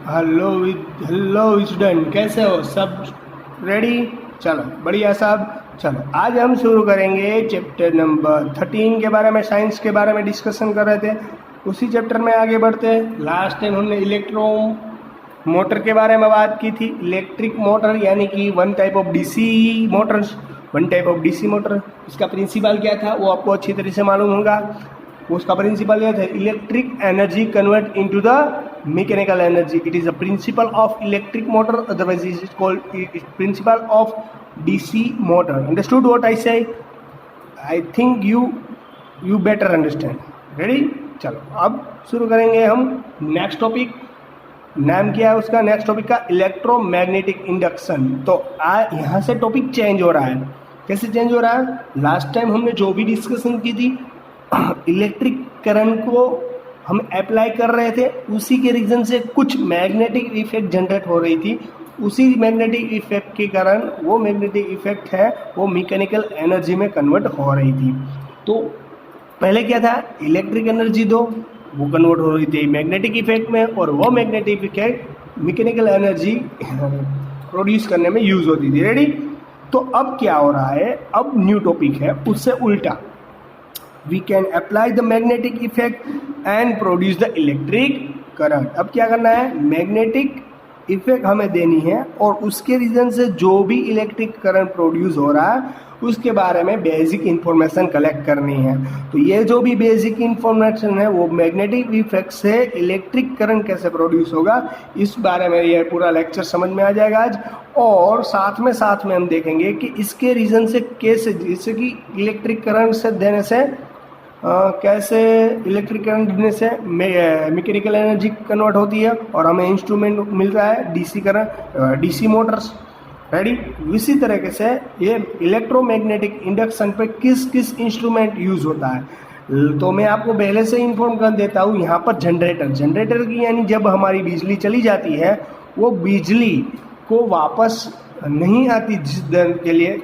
Hello student, कैसे हो? सब रेडी? चलो बढ़िया साहब। चलो आज हम शुरू करेंगे चैप्टर नंबर 13 के बारे में। साइंस के बारे में डिस्कशन कर रहे थे, उसी चैप्टर में आगे बढ़ते हैं। लास्ट टाइम हमने इलेक्ट्रो मोटर के बारे में बात की थी। इलेक्ट्रिक मोटर यानी कि one type of DC motor. इसका प्रिंसिपल क्या था वो आपको अच्छी तरह से मालूम होगा। उसका प्रिंसिपल यह था, electric energy convert into the mechanical energy. It is a principle of electric motor, otherwise it is called principle of DC motor. Understood what I say? I think you better understand. Ready? चलो अब शुरू करेंगे हम next topic. नाम क्या है उसका next topic का? Electromagnetic induction. तो यहाँ से टॉपिक चेंज हो रहा है। कैसे चेंज हो रहा है? लास्ट टाइम हमने जो भी डिस्कशन की थी, इलेक्ट्रिक करंट को हम अप्लाई कर रहे थे, उसी के रीजन से कुछ मैग्नेटिक इफेक्ट जनरेट हो रही थी। उसी मैग्नेटिक इफेक्ट के कारण वो मैग्नेटिक इफेक्ट है वो मैकेनिकल एनर्जी में कन्वर्ट हो रही थी। तो पहले क्या था, इलेक्ट्रिक एनर्जी दो, वो कन्वर्ट हो रही थी मैग्नेटिक इफेक्ट में, और वो magnetic effect mechanical energy produce करने में यूज होती थी। रेडी? तो अब क्या हो रहा है, अब न्यू टॉपिक है उससे उल्टा। We can apply the magnetic effect and produce the electric current। अब क्या करना है, मैग्नेटिक इफेक्ट हमें देनी है और उसके रीजन से जो भी इलेक्ट्रिक करंट प्रोड्यूस हो रहा है उसके बारे में बेसिक इंफॉर्मेशन कलेक्ट करनी है। तो ये जो भी बेसिक इंफॉर्मेशन है वो मैग्नेटिक इफेक्ट से इलेक्ट्रिक करंट कैसे प्रोड्यूस होगा, इस बारे में ये पूरा लेक्चर समझ में आ जाएगा आज। और साथ में हम देखेंगे कि इसके रीजन से कैसे, जैसे कि इलेक्ट्रिक करंट से देने से कैसे इलेक्ट्रिक करंट देने से मैकेनिकल एनर्जी कन्वर्ट होती है और हमें इंस्ट्रूमेंट मिल रहा है DC current, DC Motors. Ready? इसी तरीके से ये इलेक्ट्रोमैग्नेटिक इंडक्शन पे किस किस इंस्ट्रूमेंट यूज होता है तो मैं आपको पहले से इन्फॉर्म कर देता हूँ। यहाँ पर जनरेटर की यानी जब हमारी बिजली चली जाती है वो बिजली को वापस नहीं आती जिस देर के लिए,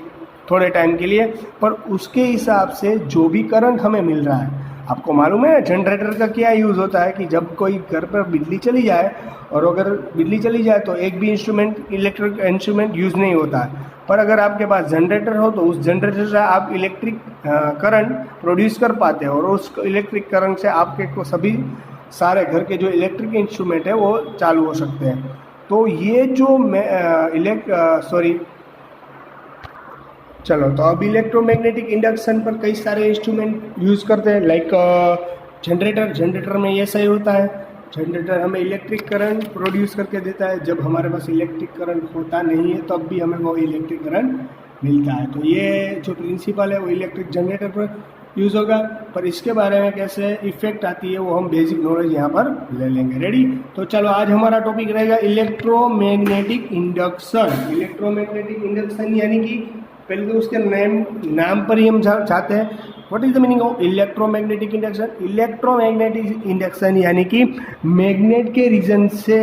थोड़े टाइम के लिए, पर उसके हिसाब से जो भी करंट हमें मिल रहा है। आपको मालूम है जनरेटर का क्या यूज़ होता है कि जब कोई घर पर बिजली चली जाए, और अगर बिजली चली जाए तो एक भी इलेक्ट्रिक इंस्ट्रूमेंट यूज़ नहीं होता है, पर अगर आपके पास जनरेटर हो तो उस जनरेटर से आप इलेक्ट्रिक करंट प्रोड्यूस कर पाते हो और उस इलेक्ट्रिक करंट से आपके को सभी सारे घर के जो इलेक्ट्रिक इंस्ट्रूमेंट है वो चालू हो सकते हैं। तो ये जो चलो, तो अब इलेक्ट्रोमैग्नेटिक इंडक्शन पर कई सारे इंस्ट्रूमेंट यूज़ करते हैं, लाइक जनरेटर में ये सही होता है। जनरेटर हमें इलेक्ट्रिक करंट प्रोड्यूस करके देता है। जब हमारे पास इलेक्ट्रिक करंट होता नहीं है तब भी हमें वो इलेक्ट्रिक करंट मिलता है। तो ये जो प्रिंसिपल है वो इलेक्ट्रिक जनरेटर पर यूज़ होगा, पर इसके बारे में कैसे इफेक्ट आती है वो हम बेसिक नॉलेज यहाँ पर ले लेंगे। रेडी? तो चलो आज हमारा टॉपिक रहेगा इलेक्ट्रोमैग्नेटिक इंडक्शन। इलेक्ट्रोमैग्नेटिक इंडक्शन यानी कि पहले तो उसके नाम पर ही हम चाहते हैं, what is the meaning of electromagnetic induction? Electromagnetic induction यानी कि मैग्नेट के रीजन से,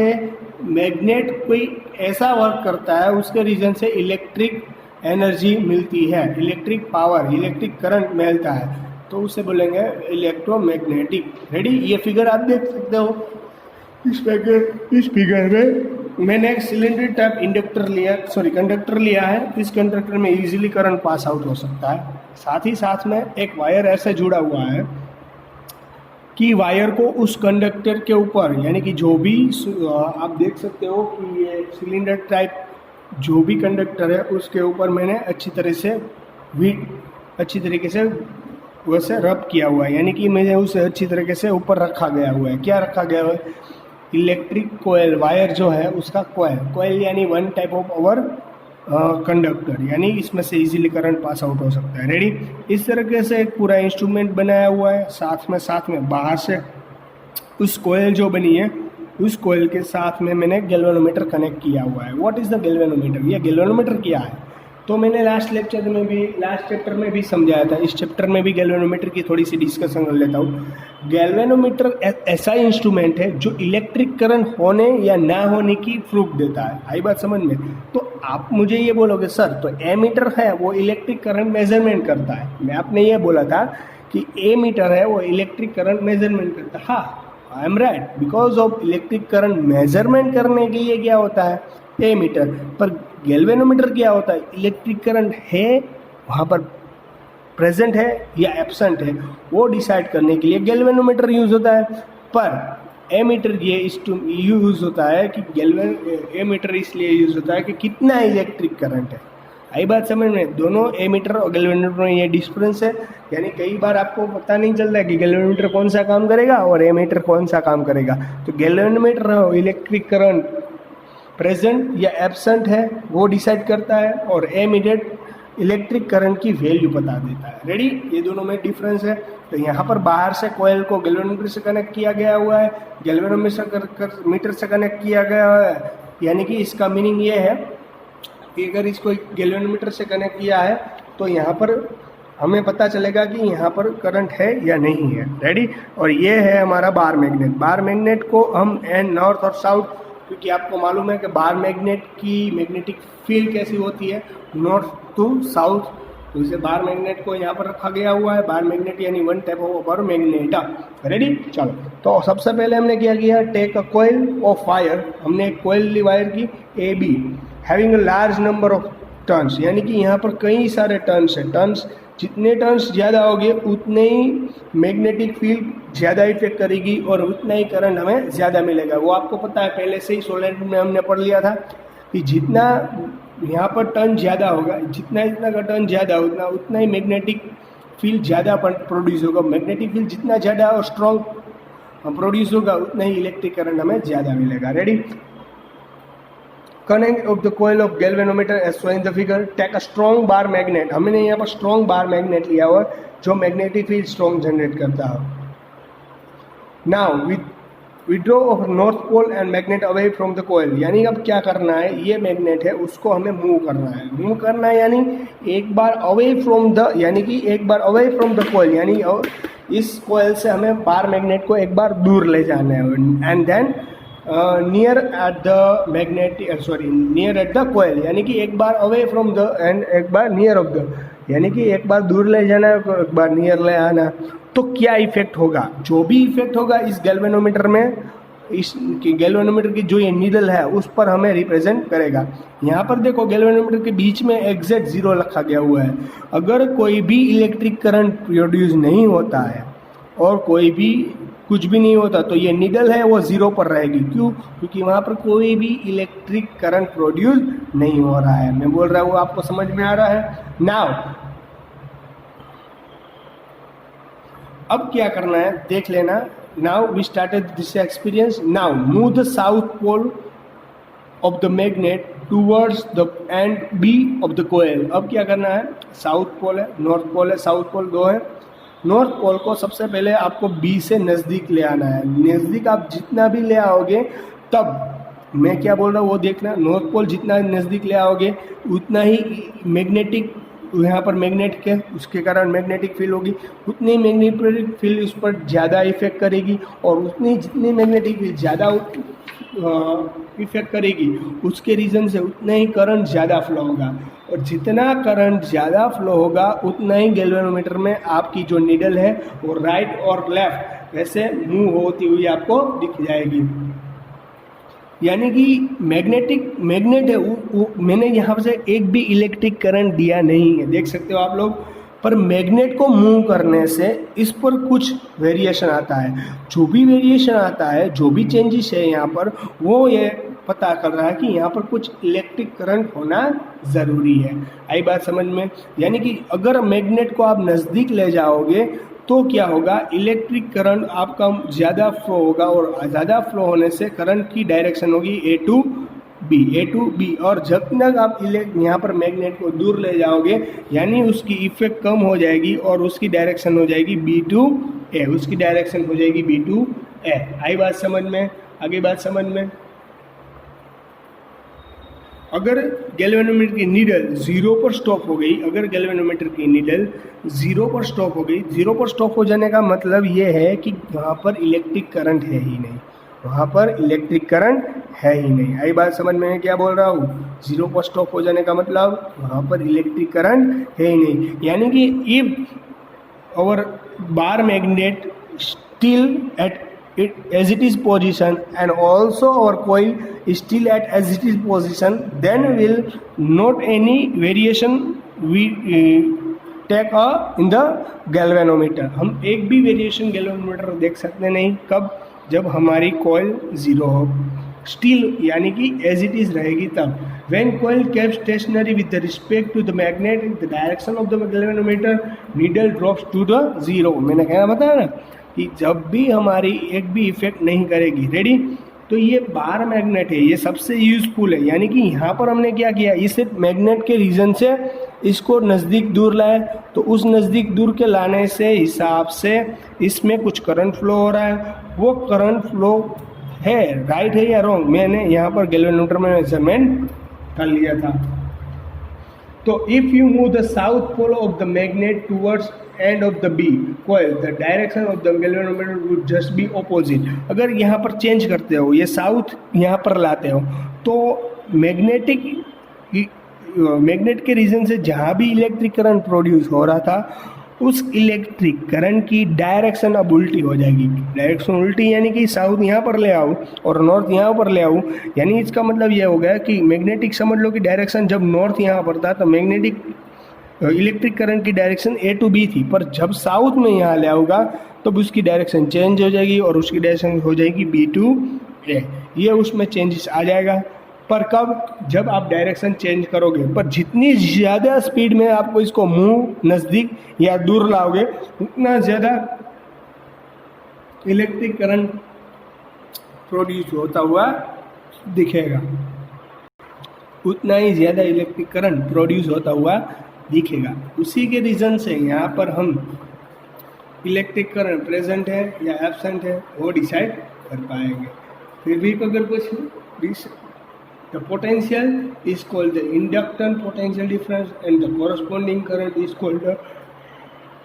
मैग्नेट कोई ऐसा वर्क करता है उसके रीजन से इलेक्ट्रिक एनर्जी मिलती है, इलेक्ट्रिक पावर, इलेक्ट्रिक करंट मिलता है, तो उसे बोलेंगे इलेक्ट्रोमैग्नेटिक। रेडी? ये फिगर आप देख सकते हो। इस फिगर में मैंने एक सिलेंडर टाइप कंडक्टर लिया है। इस कंडक्टर में इजीली करंट पास आउट हो सकता है। साथ ही साथ में एक वायर ऐसे जुड़ा हुआ है कि वायर को उस कंडक्टर के ऊपर, यानी कि जो भी आप देख सकते हो कि ये सिलेंडर टाइप जो भी कंडक्टर है उसके ऊपर मैंने अच्छी तरीके से वैसे रब किया हुआ है, यानी कि मैंने उसे अच्छी तरीके से ऊपर रखा गया हुआ है। क्या रखा गया हुआ है? इलेक्ट्रिक कोयल, वायर जो है उसका कोयल यानी one type of our conductor, यानी इसमें से इजीली करंट पास आउट हो सकता है। रेडी? इस तरीके से एक पूरा इंस्ट्रूमेंट बनाया हुआ है। साथ में बाहर से उस कोयल जो बनी है उस कोयल के साथ में मैंने गैल्वेनोमीटर कनेक्ट किया हुआ है। What is the galvanometer? ये गैल्वेनोमीटर क्या है तो मैंने लास्ट चैप्टर में भी समझाया था। इस चैप्टर में भी गैल्वेनोमीटर की थोड़ी सी डिस्कशन कर लेता हूँ। गैल्वेनोमीटर ऐसा इंस्ट्रूमेंट है जो इलेक्ट्रिक करंट होने या ना होने की प्रूफ देता है। आई बात समझ में? तो आप मुझे ये बोलोगे सर तो एमीटर है वो इलेक्ट्रिक करंट मेजरमेंट करता है। मैं आपने ये बोला था कि एमीटर है वो इलेक्ट्रिक करंट मेजरमेंट करता है। हाँ, I am right, because of electric current measurement करने के लिए क्या होता है, एमीटर। पर गैल्वेनोमीटर क्या होता है, इलेक्ट्रिक करंट है वहाँ पर प्रेजेंट है या एब्सेंट है वो डिसाइड करने के लिए गैल्वेनोमीटर यूज होता है। पर एमीटर ये यूज होता है कि एमीटर इसलिए यूज होता है कि कितना इलेक्ट्रिक करंट है। आई बात समझ में, दोनों एमीटर और गैल्वेनोमीटर में ये डिफरेंस है। यानी कई बार आपको पता नहीं चलता है कि गैल्वेनोमीटर कौन सा काम करेगा और एमीटर कौन सा काम करेगा। तो गैल्वेनोमीटर इलेक्ट्रिक करंट प्रेजेंट या एब्सेंट है वो डिसाइड करता है, और एमीटर इलेक्ट्रिक करंट की वैल्यू बता देता है। रेडी, ये दोनों में डिफरेंस है। तो यहाँ पर बाहर से कॉइल को गैल्वेनोमीटर से कनेक्ट किया गया हुआ है, गैल्वेनोमीटर से कनेक्ट किया गया है। यानी कि इसका मीनिंग ये है कि अगर इसको गैल्वेनोमीटर से कनेक्ट किया है तो यहाँ पर हमें पता चलेगा कि यहाँ पर करंट है या नहीं है। रेडी, और ये है हमारा बार मैग्नेट। बार मैग्नेट को हम नॉर्थ और साउथ, क्योंकि आपको मालूम है कि बार मैग्नेट की मैग्नेटिक फील्ड कैसी होती है, नॉर्थ टू साउथ। तो इसे बार मैग्नेट को यहाँ पर रखा गया हुआ है। बार मैग्नेट यानी one type of bar magnet. Ready, चलो। तो सबसे पहले हमने क्या किया, take a coil of wire. हमने एक कॉइल ली वायर की A B, having a large number of turns, यानी कि यहाँ पर कई सारे टर्न्स हैं। टर्न्स जितने टर्न्स ज़्यादा होंगे उतने ही मैग्नेटिक फील्ड ज़्यादा इफेक्ट करेगी और उतना ही करंट हमें ज़्यादा मिलेगा। वो आपको पता है, पहले से ही सॉलिड में हमने पढ़ लिया था कि जितना यहाँ पर टर्न ज़्यादा होगा, जितना का टर्न ज़्यादा होगा उतना ही मैग्नेटिक फील्ड ज़्यादा प्रोड्यूस होगा। मैग्नेटिक फील्ड जितना ज़्यादा और स्ट्रॉन्ग प्रोड्यूस होगा उतना ही इलेक्ट्रिक करंट हमें ज़्यादा मिलेगा। Ready, connect of the coil of galvanometer as shown in the figure, take a strong bar magnet. हमने यहाँ पर स्ट्रॉन्ग बार मैग्नेट लिया हुआ जो मैग्नेटिक फील्ड स्ट्रॉन्ग जनरेट करता है। Now withdraw of north pole and magnet away from the coil, यानी अब क्या करना है, ये मैग्नेट है उसको हमें मूव करना है। मूव करना है यानी एक बार अवे फ्रॉम द, यानी कि एक बार अवे फ्रॉम द कॉइल, यानी इस कॉइल से हमें बार मैग्नेट को एक बार दूर ले जाना है। And then near at the magnetic, near at the coil, यानी कि एक बार अवे फ्रॉम द एंड एक बार नियर ऑफ द, यानी कि एक बार दूर ले जाना है एक बार नियर ले आना। तो क्या इफेक्ट होगा, जो भी इफेक्ट होगा इस गैल्वेनोमीटर में, इस गैल्वेनोमीटर की जो ये नीडल है उस पर हमें रिप्रेजेंट करेगा। यहाँ पर देखो गैल्वेनोमीटर के बीच में एग्जैक्ट 0 रखा गया हुआ है। अगर कोई भी इलेक्ट्रिक करंट प्रोड्यूस नहीं होता है और कोई भी कुछ भी नहीं होता तो ये नीडल है वो 0 पर रहेगी। क्यों, क्योंकि वहाँ पर कोई भी इलेक्ट्रिक करंट प्रोड्यूस नहीं हो रहा है। मैं बोल रहा हूँ आपको समझ में आ रहा है। नाउ अब क्या करना है देख लेना। Now we started this experience. Now move the south pole of the magnet towards the end B of the coil. अब क्या करना है, साउथ पोल है, नॉर्थ पोल है, साउथ पोल दो है। नॉर्थ पोल को सबसे पहले आपको बी से नज़दीक ले आना है। नज़दीक आप जितना भी ले आओगे, तब मैं क्या बोल रहा हूँ वो देखना। नॉर्थ पोल जितना नज़दीक ले आओगे उतना ही मैग्नेटिक, यहाँ पर मैग्नेट के उसके कारण मैग्नेटिक फील्ड होगी, उतनी मैग्नेटिक फील्ड उस पर ज़्यादा इफेक्ट करेगी, और उतनी जितनी मैग्नेटिक फील्ड ज़्यादा इफेक्ट करेगी उसके रीज़न से उतना ही करंट ज़्यादा फ्लो होगा, और जितना करंट ज़्यादा फ्लो होगा उतना ही गैल्वेनोमीटर में आपकी जो नीडल है वो राइट और लेफ्ट वैसे मूव होती हुई आपको दिख जाएगी। यानी कि मैग्नेट है वो मैंने यहाँ से एक भी इलेक्ट्रिक करंट दिया नहीं है, देख सकते हो आप लोग। पर मैग्नेट को मूव करने से इस पर कुछ वेरिएशन आता है। जो भी वेरिएशन आता है, जो भी चेंजेस है यहाँ पर, वो ये पता कर रहा है कि यहाँ पर कुछ इलेक्ट्रिक करंट होना ज़रूरी है। आई बात समझ में। यानी कि अगर मैग्नेट को आप नज़दीक ले जाओगे तो क्या होगा, इलेक्ट्रिक करंट आपका ज़्यादा फ्लो होगा, और ज़्यादा फ्लो होने से करंट की डायरेक्शन होगी ए टू बी। और जब तक आप यहाँ पर मैग्नेट को दूर ले जाओगे यानी उसकी इफेक्ट कम हो जाएगी और उसकी डायरेक्शन हो जाएगी बी टू ए, उसकी डायरेक्शन हो जाएगी बी टू ए। आई बात समझ में, आगे बात समझ में। अगर गैल्वेनोमीटर की नीडल 0 पर स्टॉप हो गई, अगर गैल्वेनोमीटर की नीडल 0 पर स्टॉप हो गई, 0 पर स्टॉप हो जाने का मतलब ये है कि वहाँ पर इलेक्ट्रिक करंट है ही नहीं, वहाँ पर इलेक्ट्रिक करंट है ही नहीं। आई बात समझ में क्या बोल रहा हूँ, 0 पर स्टॉप हो जाने का मतलब वहाँ पर इलेक्ट्रिक करंट है ही नहीं। यानी कि if our bar magnet still at it as it is position and also our coil is still at as it is position, then will not any variation we take in the galvanometer. हम एक भी variation galvanometer देख सकते नहीं, कब? जब हमारी coil zero हो, स्टिल यानी कि एज इट इज रहेगी तब. When coil kept stationary with respect to the magnet, the direction of the galvanometer needle drops to the zero. मैंने कहना बताया ना कि जब भी हमारी एक भी इफेक्ट नहीं करेगी. रेडी? तो ये बार मैग्नेट है, ये सबसे यूजफुल है. यानी कि यहाँ पर हमने क्या किया, इसे मैग्नेट के रीजन से इसको नज़दीक दूर लाए, तो उस नज़दीक दूर के लाने से हिसाब से इसमें कुछ करंट फ्लो हो रहा है. वो करंट फ्लो है राइट है या रॉन्ग, मैंने यहाँ पर गैल्वेनोमीटर में मेजरमेंट कर लिया था. तो if you move the south pole of the magnet towards end of the B coil, the direction of the galvanometer would just be opposite. अगर यहाँ पर चेंज करते हो, ये साउथ यहाँ पर लाते हो, तो मैग्नेट के रीजन से जहाँ भी इलेक्ट्रिक करंट प्रोड्यूस हो रहा था, उस इलेक्ट्रिक करंट की डायरेक्शन अब उल्टी हो जाएगी. डायरेक्शन उल्टी यानी कि साउथ यहाँ पर ले आऊँ और नॉर्थ यहाँ पर ले आऊँ, यानी इसका मतलब ये हो गया कि मैग्नेटिक समझ लो कि डायरेक्शन जब नॉर्थ यहाँ पर था तो मैग्नेटिक इलेक्ट्रिक करंट की डायरेक्शन ए टू बी थी, पर जब साउथ में यहाँ ले आऊँगा तो उसकी डायरेक्शन चेंज हो जाएगी और उसकी डायरेक्शन हो जाएगी बी टू ए. ये उसमें चेंजेस आ जाएगा. पर कब? जब आप डायरेक्शन चेंज करोगे. पर जितनी ज़्यादा स्पीड में आपको इसको मूव नज़दीक या दूर लाओगे, उतना ज़्यादा इलेक्ट्रिक करंट प्रोड्यूस होता हुआ दिखेगा, उतना ही ज़्यादा इलेक्ट्रिक करंट प्रोड्यूस होता हुआ दिखेगा. उसी के रीज़न से यहाँ पर हम इलेक्ट्रिक करंट प्रेजेंट है या एब्सेंट है वो डिसाइड कर पाएंगे. फिर भी अगर कुछ the potential is called the inductance potential difference and the corresponding current is called the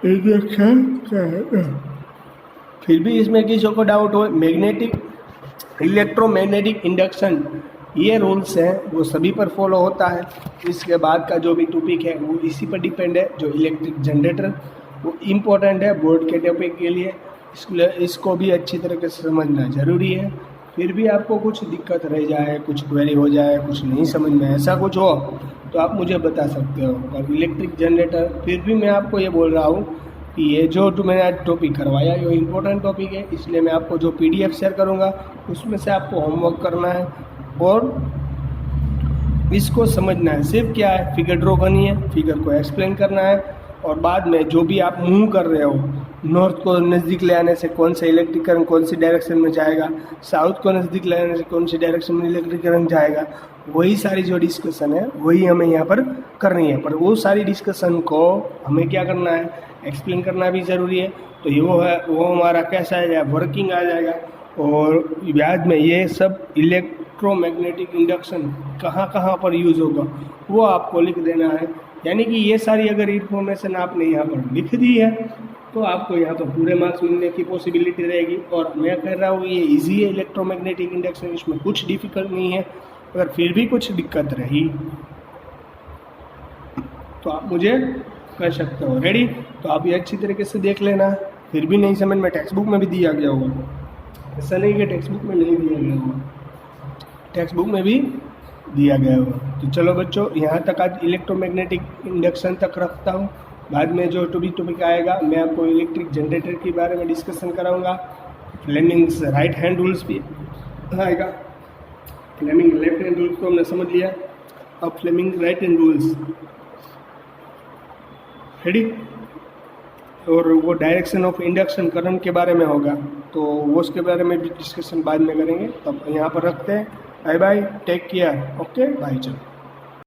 induction current. फिर भी इसमें किसी को डाउट हो, मैग्नेटिक इलेक्ट्रोमैग्नेटिक इंडक्शन ये रूल्स हैं वो सभी पर फॉलो होता है. इसके बाद का जो भी टॉपिक है वो इसी पर डिपेंड है. जो इलेक्ट्रिक जनरेटर वो इम्पोर्टेंट है बोर्ड के टॉपिक के लिए, इसको भी अच्छी तरीके से समझना ज़रूरी है. फिर भी आपको कुछ दिक्कत रह जाए, कुछ क्वेरी हो जाए, कुछ नहीं समझ में ऐसा कुछ हो तो आप मुझे बता सकते हो. और इलेक्ट्रिक जनरेटर फिर भी मैं आपको ये बोल रहा हूँ कि ये जो मैंने आज टॉपिक करवाया ये इम्पोर्टेंट टॉपिक है, इसलिए मैं आपको जो PDF शेयर करूँगा उसमें से आपको होमवर्क करना है और इसको समझना है. सिर्फ क्या है, फिगर ड्रॉ करनी है, फिगर को एक्सप्लेन करना है और बाद में जो भी आप मूव कर रहे हो, नॉर्थ को नज़दीक ले आने से कौन सा इलेक्ट्रिक करंट कौन सी डायरेक्शन में जाएगा, साउथ को नज़दीक ले आने से कौन सी डायरेक्शन में इलेक्ट्रिक करंट जाएगा, वही सारी जो डिस्कशन है वही हमें यहाँ पर करनी है. पर वो सारी डिस्कशन को हमें क्या करना है, एक्सप्लेन करना भी ज़रूरी है. तो ये वो हमारा कैसा है वर्किंग आ जाएगा. और बाद में ये सब इलेक्ट्रोमैग्नेटिक इंडक्शन कहाँ कहाँ पर यूज़ होगा वो आपको लिख देना है. यानी कि ये सारी अगर इन्फॉर्मेशन आपने यहाँ पर लिख दी है तो आपको यहाँ तो पूरे मार्क्स मिलने की पॉसिबिलिटी रहेगी. और मैं कह रहा हूँ ये इजी है इलेक्ट्रोमैग्नेटिक इंडक्शन, इसमें कुछ डिफ़िकल्ट नहीं है. अगर फिर भी कुछ दिक्कत रही तो आप मुझे कह सकते हो. रेडी? तो आप ये अच्छी तरीके से देख लेना. फिर भी नहीं समझ में टेक्स्ट बुक में भी दिया गया होगा, ऐसा नहीं कि टेक्स्ट बुक में नहीं दिया गया होगा, टेक्स्ट बुक में भी दिया गया होगा. तो चलो बच्चों, यहाँ तक आज इलेक्ट्रोमैग्नेटिक इंडक्शन तक रखता हूँ. बाद में जो टॉपिक आएगा मैं आपको इलेक्ट्रिक जनरेटर के बारे में डिस्कशन कराऊंगा. फ्लेमिंग्स राइट हैंड रूल्स भी आएगा. फ्लेमिंग लेफ्ट हैंड रूल्स को हमने समझ लिया, अब Fleming right hand rules. Ready? और वो डायरेक्शन ऑफ इंडक्शन करंट के बारे में होगा, तो वो उसके बारे में भी डिस्कशन बाद में करेंगे. तब यहाँ पर रखते हैं. Bye bye, take care. Okay bye. चलो.